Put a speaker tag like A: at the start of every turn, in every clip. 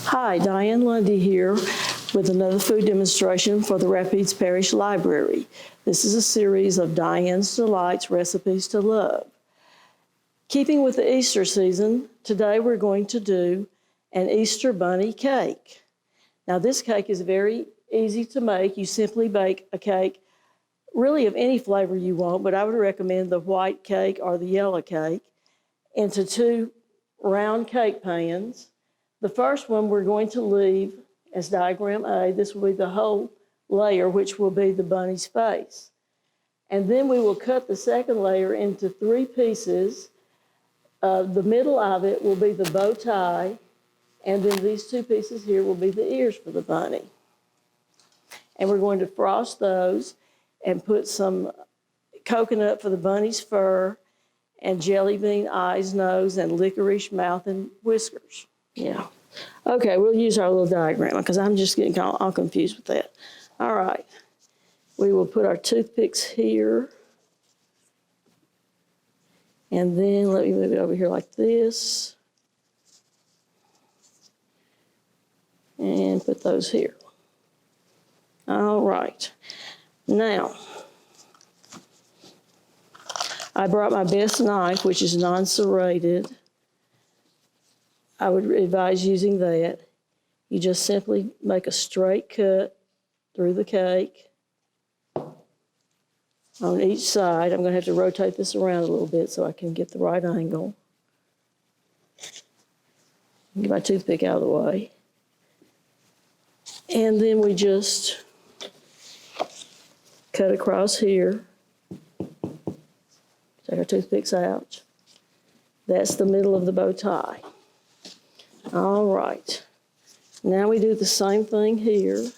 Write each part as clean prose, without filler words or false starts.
A: Hi, Dianne Lundy here with another food demonstration for the Rapides Parish Library. This is a series of Dianne's Delights Recipes to Love. Keeping with the Easter season, today we're going to do an Easter bunny cake. Now this cake is very easy to make. You simply bake a cake really of any flavor you want, but I would recommend the white cake or the yellow cake into 2 round cake pans. The first one we're going to leave as diagram A. This will be the whole layer, which will be the bunny's face. And then we will cut the second layer into 3 pieces. The middle of it will be the bow tie, and then these 2 pieces here will be the ears for the bunny. And we're going to frost those and put some coconut for the bunny's fur and jelly bean eyes, nose, and licorice mouth and whiskers. Yeah. Okay, we'll use our little diagram because I'm just getting all confused with that. All right. We will put our toothpicks here. And then let me move it over here like this. And put those here. All right. Now, I brought my best knife, which is non-serrated. I would advise using that. You just simply make a straight cut through the cake on each side. I'm going to have to rotate this around a little bit so I can get the right angle. Get my toothpick out of the way. And then we just cut across here. Take our toothpicks out. That's the middle of the bow tie. All right. Now we do the same thing here.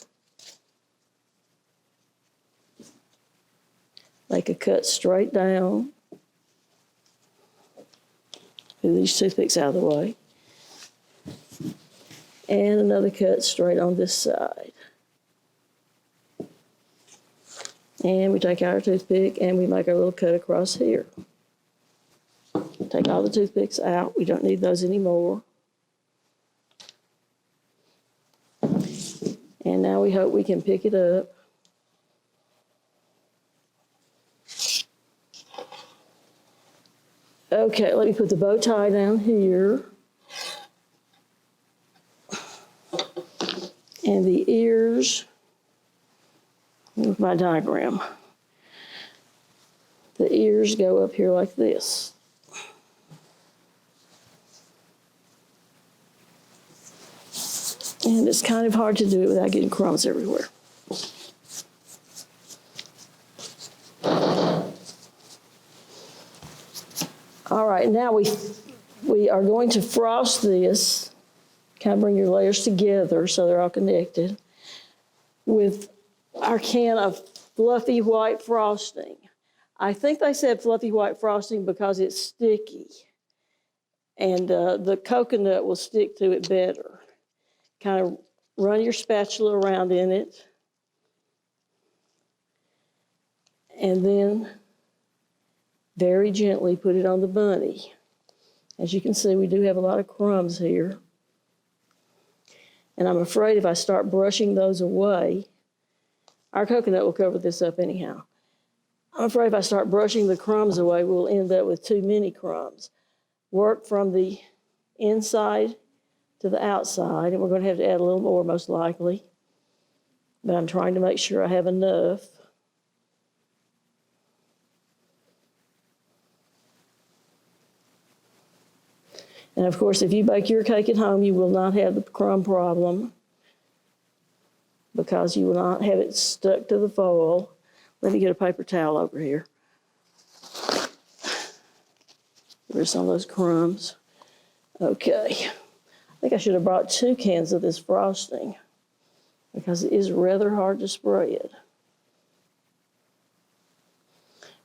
A: Make a cut straight down. Move these toothpicks out of the way. And another cut straight on this side. And we take our toothpick and we make our little cut across here. Take all the toothpicks out. We don't need those anymore. And now we hope we can pick it up. Okay, let me put the bow tie down here. And the ears, with my diagram. The ears go up here like this. And it's kind of hard to do it without getting crumbs everywhere. All right, now we are going to frost this. Kind of bring your layers together so they're all connected with our can of fluffy white frosting. I think they said fluffy white frosting because it's sticky and the coconut will stick to it better. Kind of run your spatula around in it and then very gently put it on the bunny. As you can see, we do have a lot of crumbs here. And I'm afraid if I start brushing those away, our coconut will cover this up anyhow. I'm afraid if I start brushing the crumbs away, we'll end up with too many crumbs. Work from the inside to the outside, and we're going to have to add a little more most likely. But I'm trying to make sure I have enough. And of course, if you bake your cake at home, you will not have the crumb problem because you will not have it stuck to the foil. Let me get a paper towel over here. There's some of those crumbs. Okay. I think I should have brought 2 cans of this frosting because it is rather hard to spread.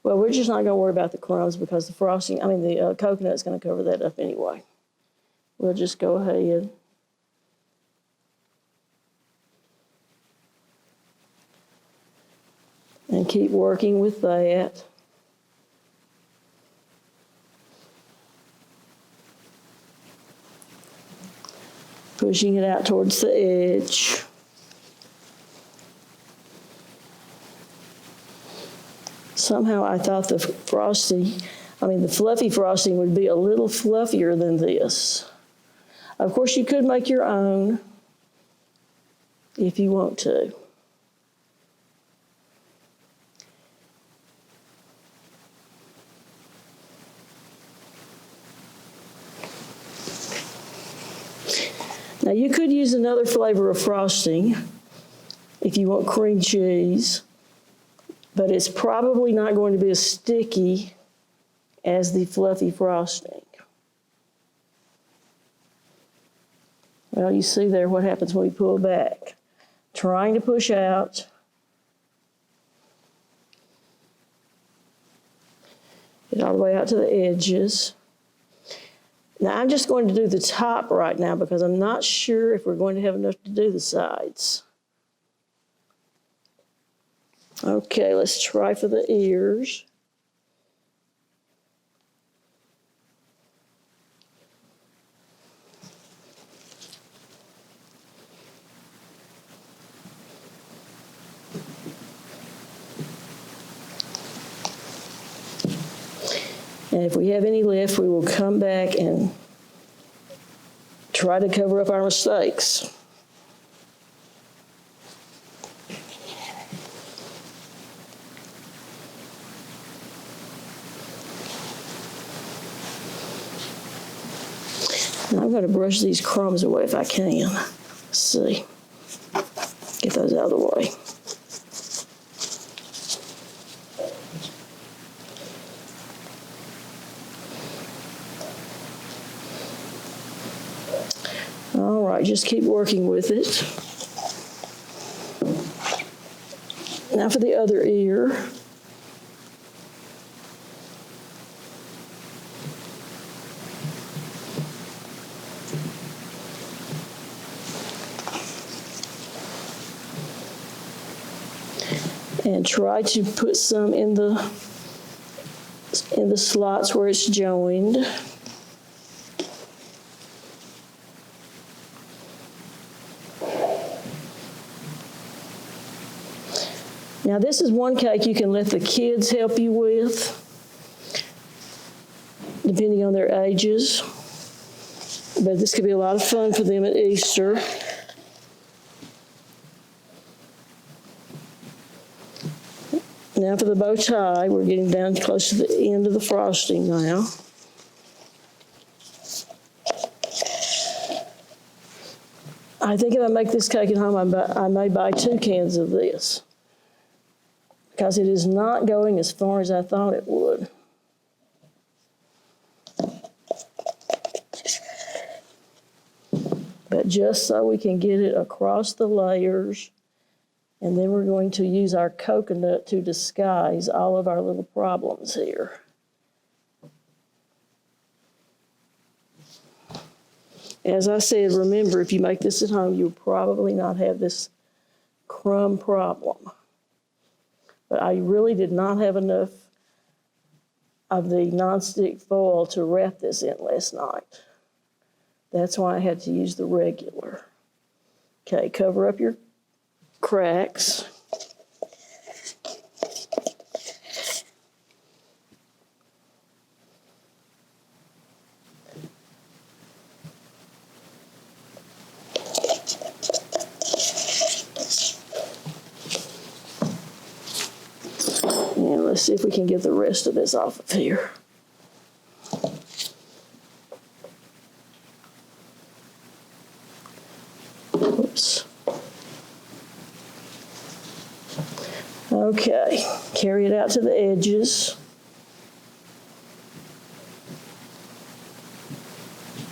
A: Well, we're just not going to worry about the crumbs because the coconut's going to cover that up anyway. We'll just go ahead and keep working with that. Pushing it out towards the edge. Somehow I thought the fluffy frosting would be a little fluffier than this. Of course, you could make your own if you want to. Now, you could use another flavor of frosting if you want cream cheese, but it's probably not going to be as sticky as the fluffy frosting. Well, you see there what happens when we pull back. Trying to push out. Get all the way out to the edges. Now, I'm just going to do the top right now because I'm not sure if we're going to have enough to do the sides. Okay, let's try for the ears. And if we have any left, we will come back and try to cover up our mistakes. Now I'm going to brush these crumbs away if I can. Let's see. Get those out of the way. All right, just keep working with it. Now for the other ear. And try to put some in the slots where it's joined. Now this is one cake you can let the kids help you with, depending on their ages. But this could be a lot of fun for them at Easter. Now for the bow tie, we're getting down close to the end of the frosting now. I think if I make this cake at home, I may buy 2 cans of this, because it is not going as far as I thought it would. But just so we can get it across the layers, and then we're going to use our coconut to disguise all of our little problems here. As I said, remember, if you make this at home, you'll probably not have this crumb problem. But I really did not have enough of the nonstick foil to wrap this in last night. That's why I had to use the regular. Okay, cover up your cracks. And let's see if we can get the rest of this off of here. Oops. Okay, carry it out to the edges.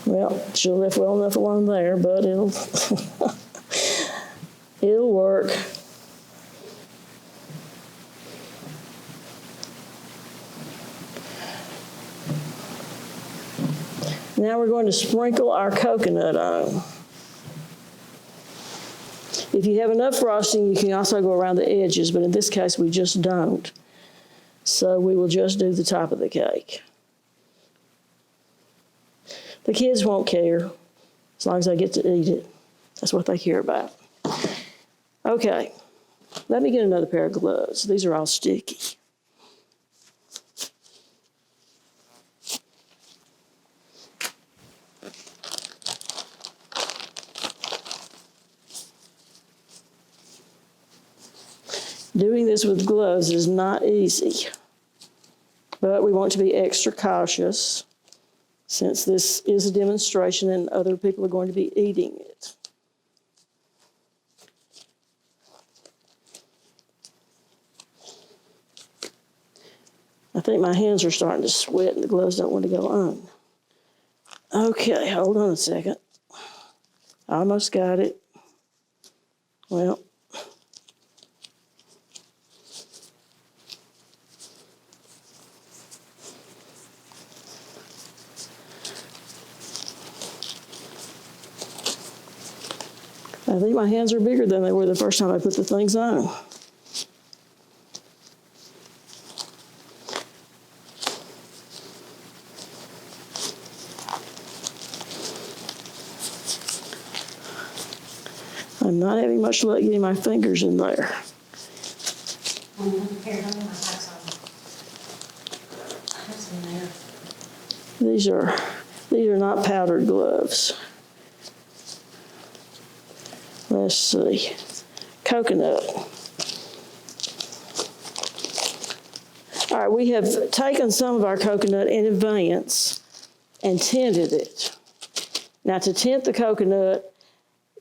A: Well, she'll left well enough alone there, but it'll it'll work. Now we're going to sprinkle our coconut on. If you have enough frosting, you can also go around the edges, but in this case, we just don't. So we will just do the top of the cake. The kids won't care. as long as I get to eat it. That's what they care about. Okay, let me get another pair of gloves. These are all sticky. Doing this with gloves is not easy, but we want to be extra cautious since this is a demonstration and other people are going to be eating it. I think my hands are starting to sweat and the gloves don't want to go on. Okay, hold on a second. I almost got it. Well, I think my hands are bigger than they were the first time I put the things on. I'm not having much luck getting my fingers in there. These are not powdered gloves. Let's see. Coconut. All right, we have taken some of our coconut in advance and tinted it. Now, to tint the coconut,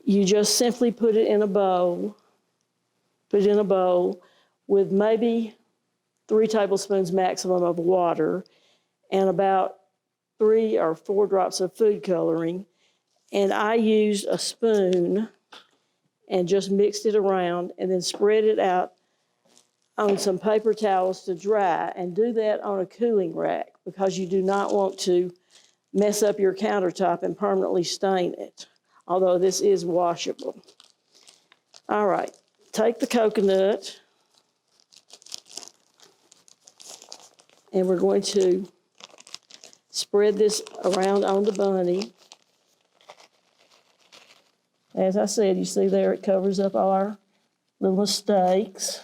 A: you just simply put it in a bowl. Put it in a bowl with maybe 3 tablespoons maximum of water and about 3 or 4 drops of food coloring. And I used a spoon and just mixed it around and then spread it out on some paper towels to dry, and do that on a cooling rack because you do not want to mess up your countertop and permanently stain it, although this is washable. All right, take the coconut and we're going to spread this around on the bunny. As I said, you see there, it covers up all our little mistakes.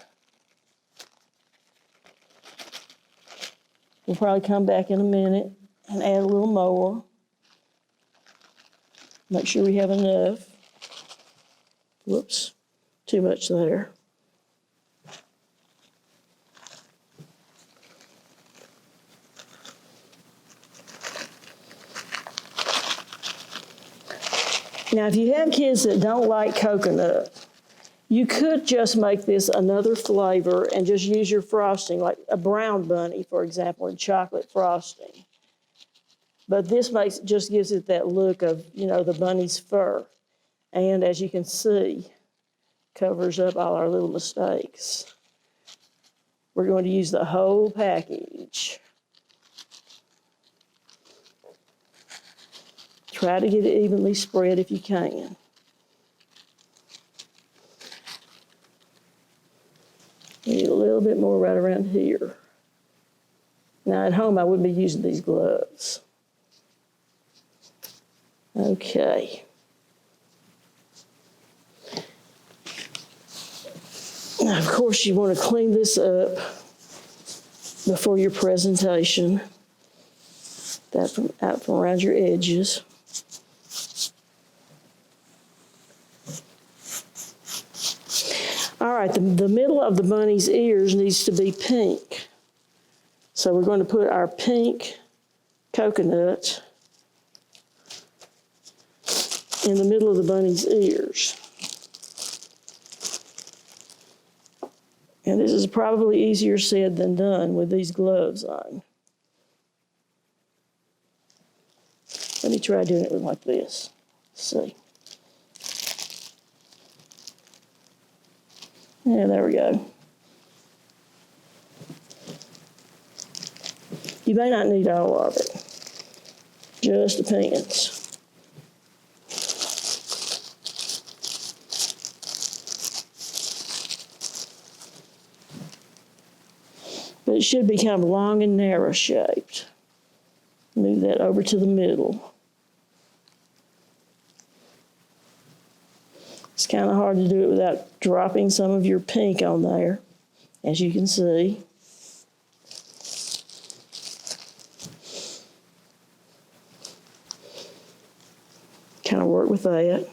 A: We'll probably come back in a minute and add a little more. Make sure we have enough. Whoops, too much there. Now, if you have kids that don't like coconut, you could just make this another flavor and just use your frosting, like a brown bunny, for example, in chocolate frosting. But this just gives it that look of, the bunny's fur. And as you can see, covers up all our little mistakes. We're going to use the whole package. Try to get it evenly spread if you can. Need a little bit more right around here. Now at home I wouldn't be using these gloves. Okay. Now of course you want to clean this up before your presentation. Out from around your edges. All right, the middle of the bunny's ears needs to be pink. So we're going to put our pink coconut in the middle of the bunny's ears. And this is probably easier said than done with these gloves on. Let me try doing it like this. Let's see. Yeah, there we go. You may not need all of it. Just depends. But it should be kind of long and narrow shaped. Move that over to the middle. It's kind of hard to do it without dropping some of your pink on there, as you can see. Kind of work with that.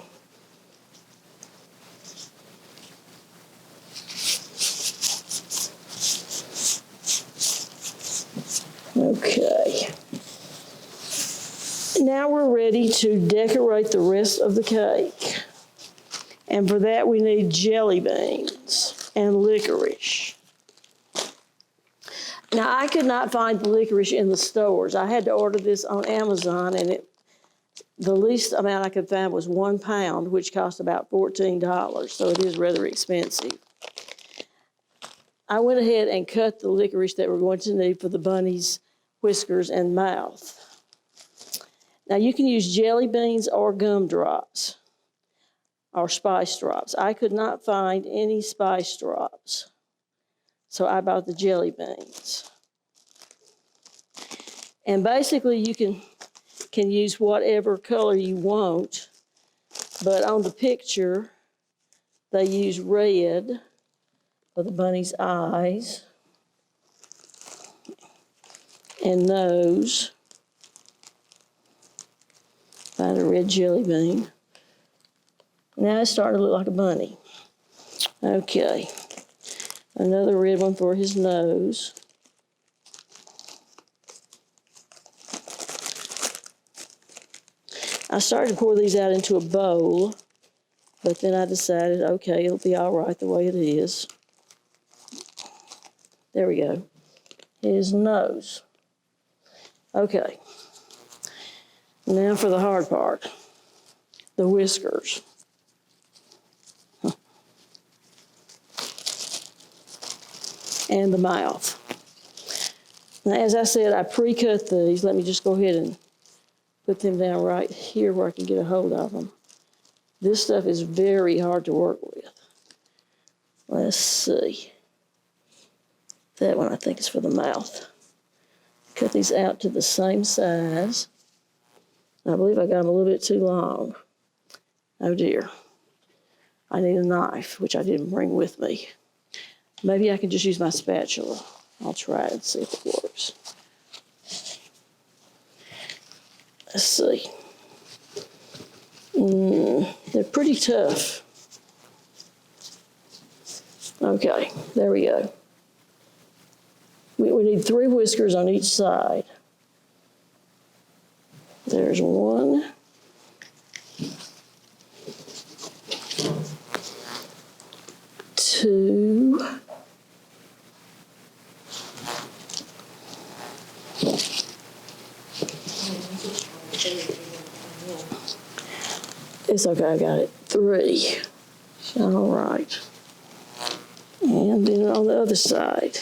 A: Okay. Now we're ready to decorate the rest of the cake. And for that we need jelly beans and licorice. Now I could not find the licorice in the stores. I had to order this on Amazon, and the least amount I could find was 1 pound, which cost about $14, so it is rather expensive. I went ahead and cut the licorice that we're going to need for the bunny's whiskers and mouth. Now you can use jelly beans or gumdrops or spice drops. I could not find any spice drops, so I bought the jelly beans. And basically you can use whatever color you want, but on the picture they use red for the bunny's eyes and nose. Find a red jelly bean. Now it's starting to look like a bunny. Okay, another red one for his nose. I started to pour these out into a bowl, but then I decided, okay, it'll be all right the way it is. There we go. His nose. Okay. Now for the hard part, the whiskers. And the mouth. Now, as I said, I pre-cut these. Let me just go ahead and put them down right here where I can get a hold of them. This stuff is very hard to work with. Let's see. That one I think is for the mouth. Cut these out to the same size. I believe I got them a little bit too long. Oh dear. I need a knife, which I didn't bring with me. Maybe I can just use my spatula. I'll try it and see if it works. Let's see. They're pretty tough. Okay, there we go. We need 3 whiskers on each side. There's 1. 2. It's okay, I got it. 3. All right. And then on the other side.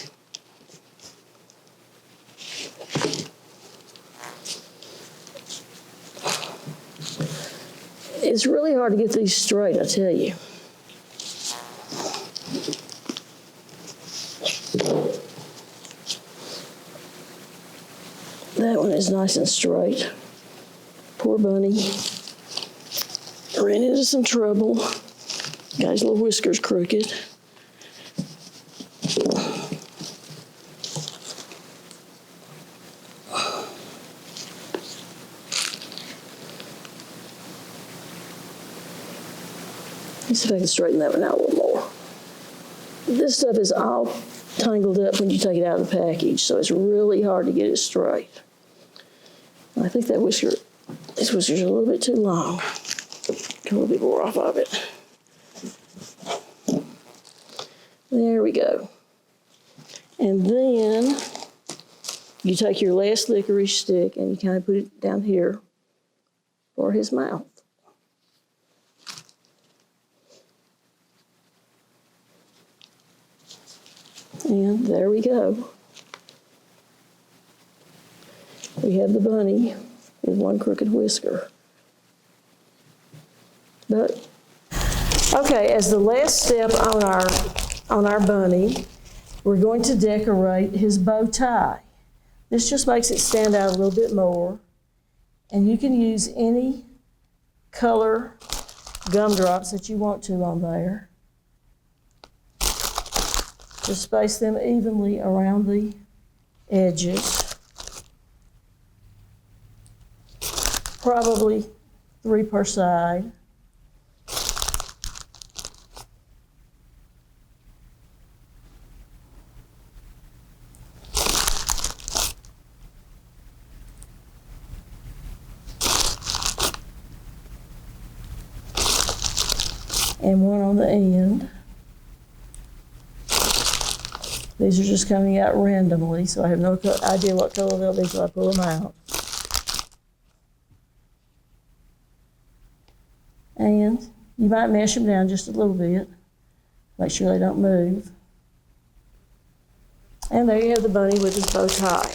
A: It's really hard to get these straight, I tell you. That one is nice and straight. Poor bunny. Ran into some trouble. Got his little whiskers crooked. Let's see if I can straighten that one out a little more. This stuff is all tangled up when you take it out of the package, so it's really hard to get it straight. I think that these whiskers are a little bit too long. Get a little bit more off of it. There we go. And then you take your last licorice stick and you kind of put it down here for his mouth. And there we go. We have the bunny with 1 crooked whisker. But, okay, as the last step on our bunny, we're going to decorate his bow tie. This just makes it stand out a little bit more. And you can use any color gumdrops that you want to on there. Just space them evenly around the edges. Probably 3 per side. And one on the end. These are just coming out randomly, so I have no idea what color they'll be until I pull them out. And you might mash them down just a little bit. Make sure they don't move. And there you have the bunny with his bow tie.